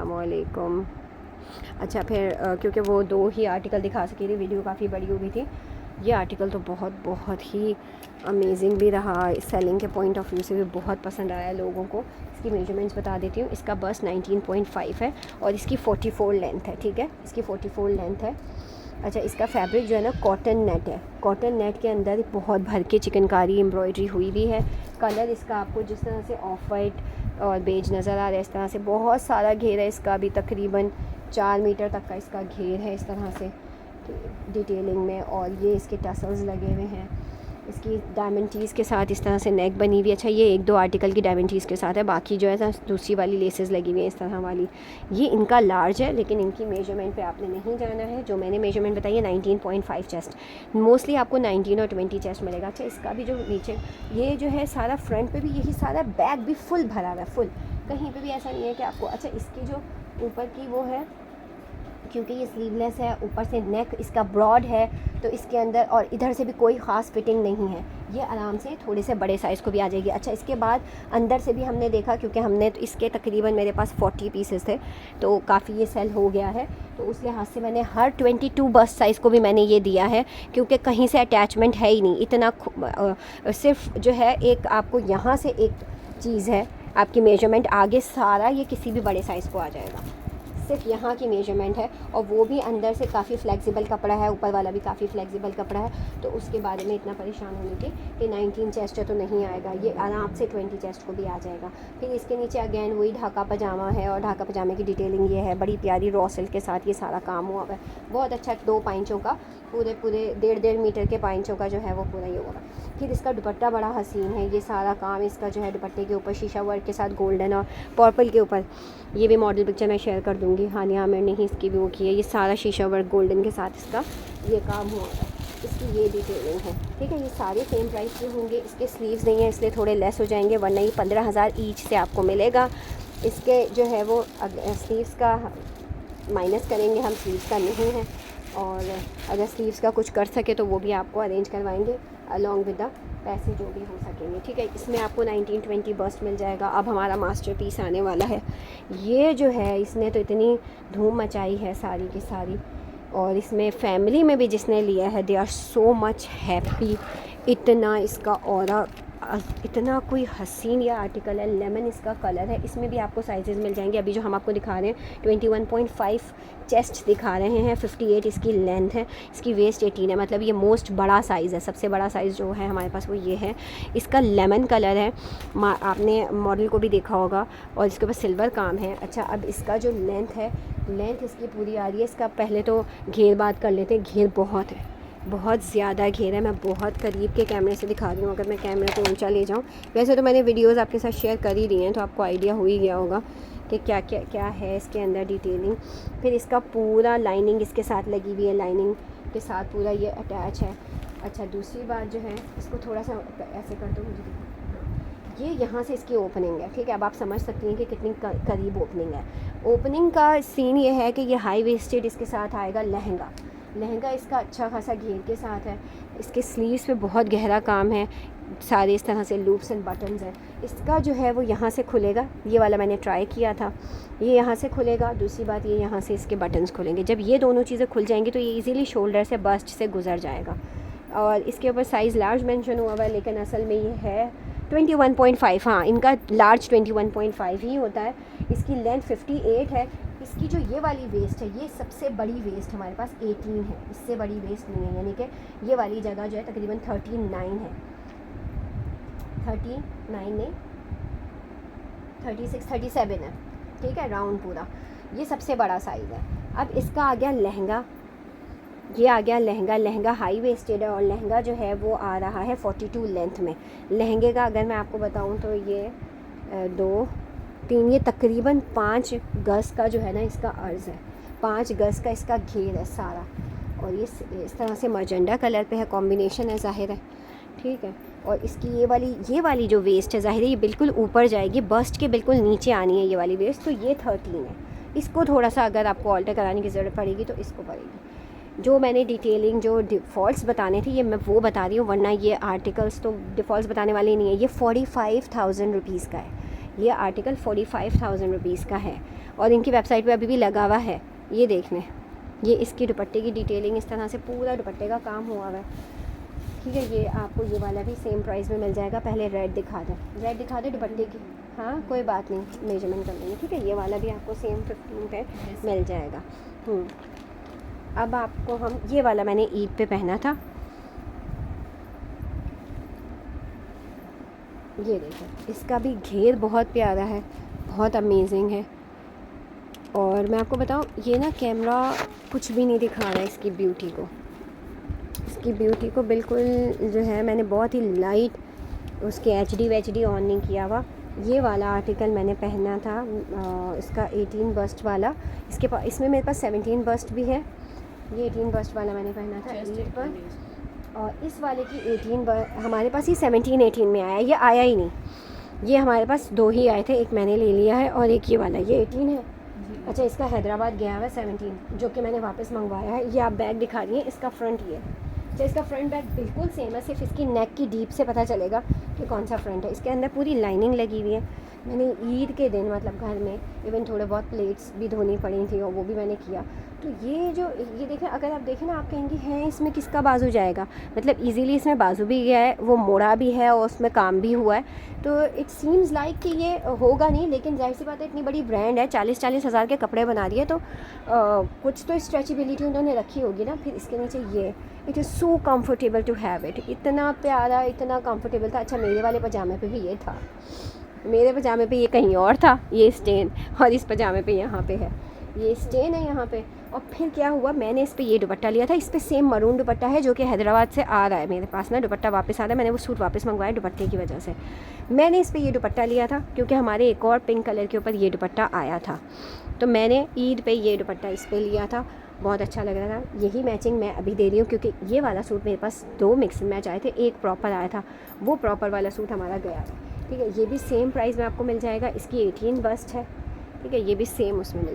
अस्सलामुअलैकुम। अच्छा फिर क्योंकि वो दो ही आर्टिकल दिखा सकी थी, वीडियो काफ़ी बड़ी हो गई थी। ये आर्टिकल तो बहुत ही अमेजिंग भी रहा, सेलिंग के पॉइंट ऑफ व्यू से भी बहुत पसंद आया लोगों को। इसकी मेजरमेंट्स बता देती हूँ। इसका बस 19.5 है और इसकी 44 लेंथ है। ठीक है, इसकी 44 लेंथ है। अच्छा, इसका फैब्रिक जो है ना कॉटन नेट है। कॉटन नेट के अंदर बहुत भर के चिकनकारी एम्ब्रॉयडरी हुई भी है। कलर इसका आपको जिस तरह से ऑफ वाइट और बेज नज़र आ रहा है, इस तरह से बहुत सारा घेर है इसका भी, तकरीबन 4 मीटर तक का इसका घेर है इस तरह से डिटेलिंग में। और ये इसके टसल्स लगे हुए हैं। इसकी डायमंड टीज़ के साथ इस तरह से नेक बनी हुई। अच्छा, ये एक दो आर्टिकल की डायमंड टीज़ के साथ है, बाकी जो है ना दूसरी वाली लेसेस लगी हुई हैं इस तरह वाली। ये इनका लार्ज है, लेकिन इनकी मेजरमेंट पे आपने नहीं जाना है। जो मैंने मेजरमेंट बताई है 19.5 चेस्ट, मोस्टली आपको 19 और 20 चेस्ट मिलेगा। अच्छा, इसका भी जो नीचे ये जो है सारा फ्रंट पे भी यही सारा बैक भी फुल भरा हुआ है, फुल, कहीं पे भी ऐसा नहीं है कि आपको। अच्छा, इसकी जो ऊपर की वो है, क्योंकि ये स्लीवलेस है, ऊपर से नेक इसका ब्रॉड है, तो इसके अंदर और इधर से भी कोई ख़ास फिटिंग नहीं है। ये आराम से थोड़े से बड़े साइज़ को भी आ जाएगी। अच्छा, इसके बाद अंदर से भी हमने देखा, क्योंकि हमने तो इसके तकरीबन मेरे पास 40 पीसेस थे, तो काफ़ी ये सेल हो गया है। तो उस लिहाज से मैंने हर 22 बस्ट साइज़ को भी मैंने ये दिया है, क्योंकि कहीं से अटैचमेंट है ही नहीं इतना। सिर्फ जो है एक आपको यहाँ से एक चीज़ है, आपकी मेजरमेंट, आगे सारा ये किसी भी बड़े साइज़ को आ जाएगा। सिर्फ यहाँ की मेजरमेंट है, और वो भी अंदर से काफ़ी फ्लेक्सिबल कपड़ा है, ऊपर वाला भी काफ़ी फ्लेक्सिबल कपड़ा है। तो उसके बारे में इतना परेशान होने की कि 19 चेस्ट है तो नहीं आएगा, ये आराम से 20 चेस्ट को भी आ जाएगा। फिर इसके नीचे अगेन वही ढाका पजामा है, और ढाका पजामे की डिटेलिंग ये है, बड़ी प्यारी रॉ सिल्क के साथ ये सारा काम हुआ है। बहुत अच्छा 2 पाइंचों का, पूरे 1.5 मीटर के पाइंचों का जो है वो पूरा ये होगा। फिर इसका दुपट्टा बड़ा हसीन है। ये सारा काम इसका जो है दुपट्टे के ऊपर शीशा वर्क के साथ गोल्डन और पर्पल के ऊपर, ये भी मॉडल पिक्चर मैं शेयर कर दूँगी। हानिया आमिर ने ही इसकी भी वो की है। ये सारा शीशा वर्क गोल्डन के साथ इसका ये काम हुआ है। इसकी ये डिटेलिंग है। ठीक है, ये सारे सेम प्राइस के होंगे। इसके स्लीव्स नहीं है इसलिए थोड़े लेस हो जाएंगे, वरना ये 15,000 ईच से आपको मिलेगा। इसके जो है वो स्लीव्स का माइनस करेंगे हम, स्लीव्स का नहीं है। और अगर स्लीव्स का कुछ कर सके तो वो भी आपको अरेंज करवाएंगे अलॉन्ग विद द पैसे जो भी हो सकेंगे। ठीक है, इसमें आपको 1920 बस्ट मिल जाएगा। अब हमारा मास्टरपीस आने वाला है। ये जो है इसने तो इतनी धूम मचाई है सारी की सारी, और इसमें फैमिली में भी जिसने लिया है they are so much happy. इतना इसका ऑरा, इतना कोई हसीन यह आर्टिकल है। लेमन इसका कलर है। इसमें भी आपको साइजेस मिल जाएंगे। अभी जो हम आपको दिखा रहे हैं 21.5 चेस्ट दिखा रहे हैं, 58 इसकी लेंथ है, इसकी वेस्ट 18 है। मतलब ये मोस्ट बड़ा साइज़ है, सबसे बड़ा साइज़ जो है हमारे पास वो ये है। इसका लेमन कलर है, आपने मॉडल को भी देखा होगा, और इसके ऊपर सिल्वर काम है। अच्छा, अब इसका जो लेंथ है, लेंथ इसकी पूरी आ रही है। इसका पहले तो घेर बात कर लेते हैं। घेर बहुत है, बहुत ज़्यादा घेर है। मैं बहुत करीब के कैमरे से दिखा रही हूँ, अगर मैं कैमरे को ऊंचा ले जाऊँ। वैसे तो मैंने वीडियोस आपके साथ शेयर कर ही दी हैं, तो आपको आइडिया हो ही गया होगा कि क्या क्या क्या है इसके अंदर डिटेलिंग। फिर इसका पूरा लाइनिंग इसके साथ लगी हुई है, लाइनिंग के साथ पूरा ये अटैच है। अच्छा, दूसरी बात जो है, इसको थोड़ा सा ऐसे कर दो मुझे, ये यहाँ से इसकी ओपनिंग है। ठीक है, अब आप समझ सकती हैं कि कितनी करीब ओपनिंग है। ओपनिंग का सीन ये है कि ये हाई वेस्टेड इसके साथ आएगा लहंगा। लहंगा इसका अच्छा खासा घेर के साथ है। इसके स्लीव्स पे बहुत गहरा काम है, सारे इस तरह से लूप्स एंड बटन्स हैं। इसका जो है वो यहाँ से खुलेगा, ये वाला मैंने ट्राई किया था, ये यहाँ से खुलेगा। दूसरी बात ये यहाँ से इसके बटन्स खुलेंगे। जब ये दोनों चीज़ें खुल जाएंगी तो ये इजीली शोल्डर से बस्ट से गुजर जाएगा। और इसके ऊपर साइज़ लार्ज मेंशन हुआ हुआ है, लेकिन असल में ये है 21.5। हाँ, इनका लार्ज 21.5 ही होता है। इसकी लेंथ 58 है। इसकी जो ये वाली वेस्ट है, ये सबसे बड़ी वेस्ट हमारे पास 18 है, इससे बड़ी वेस्ट नहीं है। यानी कि ये वाली जगह जो है तकरीबन 39 है, 39 नहीं 36 37 है। ठीक है, राउंड पूरा ये सबसे बड़ा साइज़ है। अब इसका आ गया लहंगा। ये आ गया लहंगा। लहंगा हाई वेस्टेड है, और लहंगा जो है वो आ रहा है 42 लेंथ में। लहंगे का अगर मैं आपको बताऊं तो ये 2 3 ये तकरीबन 5 गज़ का जो है ना इसका अर्ज़ है, 5 गज़ का इसका घेर है सारा। और ये इस तरह से मजेंडा कलर पे है, कॉम्बिनेशन है, ज़ाहिर है। ठीक है, और इसकी ये वाली जो वेस्ट है, ज़ाहिर है ये बिल्कुल ऊपर जाएगी, बस्ट के बिल्कुल नीचे आनी है ये वाली वेस्ट। तो ये 13 है। इसको थोड़ा सा अगर आपको ऑल्टर कराने की ज़रूरत पड़ेगी तो इसको पड़ेगी। जो मैंने डिटेलिंग जो डिफ़ॉल्ट्स बताने थे ये मैं वो बता रही हूँ, वरना ये आर्टिकल्स तो डिफ़ॉल्ट्स बताने वाले नहीं है। ये 45,000 रुपीज़ का है। ये आर्टिकल 45,000 रुपीज़ का है। और इनकी वेबसाइट पे अभी भी लगा हुआ है, ये देख लें। ये इसकी दुपट्टे की डिटेलिंग इस तरह से पूरा दुपट्टे का काम हुआ हुआ है, ठीक है। ये आपको ये वाला भी सेम प्राइस में मिल जाएगा। पहले रेड दिखा दें दुपट्टे की। हाँ कोई बात नहीं, मेजरमेंट कर लेंगे, ठीक है। ये वाला भी आपको सेम 15 पे मिल जाएगा। अब आपको हम ये वाला मैंने ईद पे पहना था, ये देखो, इसका भी घेर बहुत प्यारा है, बहुत अमेजिंग है। और मैं आपको बताऊं, ये ना कैमरा कुछ भी नहीं दिखा रहा है इसकी ब्यूटी को, बिल्कुल जो है मैंने बहुत ही लाइट उसके HD ऑन नहीं किया हुआ। ये वाला आर्टिकल मैंने पहना था इसका 18 बस्ट वाला, इसमें मेरे पास 17 बस्ट भी है। ये 18 बस्ट वाला मैंने पहना था ईद पर, और इस वाले की 18 हमारे पास ही 17-18 में आया, ये आया ही नहीं। ये हमारे पास 2 ही आए थे, एक मैंने ले लिया है और एक ये वाला, ये 18 है। अच्छा, इसका हैदराबाद गया हुआ है 17, जो कि मैंने वापस मंगवाया है। ये आप बैग दिखा रही हैं, इसका फ्रंट ये है। अच्छा, इसका फ्रंट बैग बिल्कुल सेम है, सिर्फ इसकी नेक की डीप से पता चलेगा कि कौन सा फ्रंट है। इसके अंदर पूरी लाइनिंग लगी हुई है। मैंने ईद के दिन मतलब घर में इवन थोड़े बहुत प्लेट्स भी धोनी पड़ी थी और वो भी मैंने किया। तो ये देखें, अगर आप देखें ना, आप कहेंगे हैं इसमें किसका बाजू जाएगा, मतलब इजीली इसमें बाजू भी गया है, वो मोड़ा भी है और उसमें काम भी हुआ है। तो इट सीम्स लाइक कि ये होगा नहीं, लेकिन जाहिर सी बात है, इतनी बड़ी ब्रांड है, 40-40 हज़ार के कपड़े बना दिए, तो कुछ तो स्ट्रेचेबिलिटी उन्होंने रखी होगी ना। फिर इसके नीचे ये, it is so comfortable to have it, इतना प्यारा, इतना कम्फर्टेबल था। अच्छा, मेरे वाले पजामे पे भी ये था, मेरे पजामे पे ये कहीं और था ये स्टेन, और इस पजामे पे यहाँ पे है ये स्टेन है यहाँ पे। और फिर क्या हुआ, मैंने इस पे ये दुपट्टा लिया था, इस पे सेम मरून दुपट्टा है जो कि हैदराबाद से आ रहा है मेरे पास ना, दुपट्टा वापस आ रहा है। मैंने वो सूट वापस मंगवाया दुपट्टे की वजह से। मैंने इस पे ये दुपट्टा लिया था क्योंकि हमारे एक और पिंक कलर के ऊपर ये दुपट्टा आया था, तो मैंने ईद पे ये दुपट्टा इस पे लिया था, बहुत अच्छा लग रहा था। यही मैचिंग मैं अभी दे रही हूँ, क्योंकि ये वाला सूट मेरे पास 2 मिक्स मैच आए थे, एक प्रॉपर आया था, वो प्रॉपर वाला सूट हमारा गया, ठीक है। ये भी सेम प्राइस में आपको मिल जाएगा, इसकी 18 बस्ट है, ठीक है। ये भी सेम उसमें मिल जाएगा।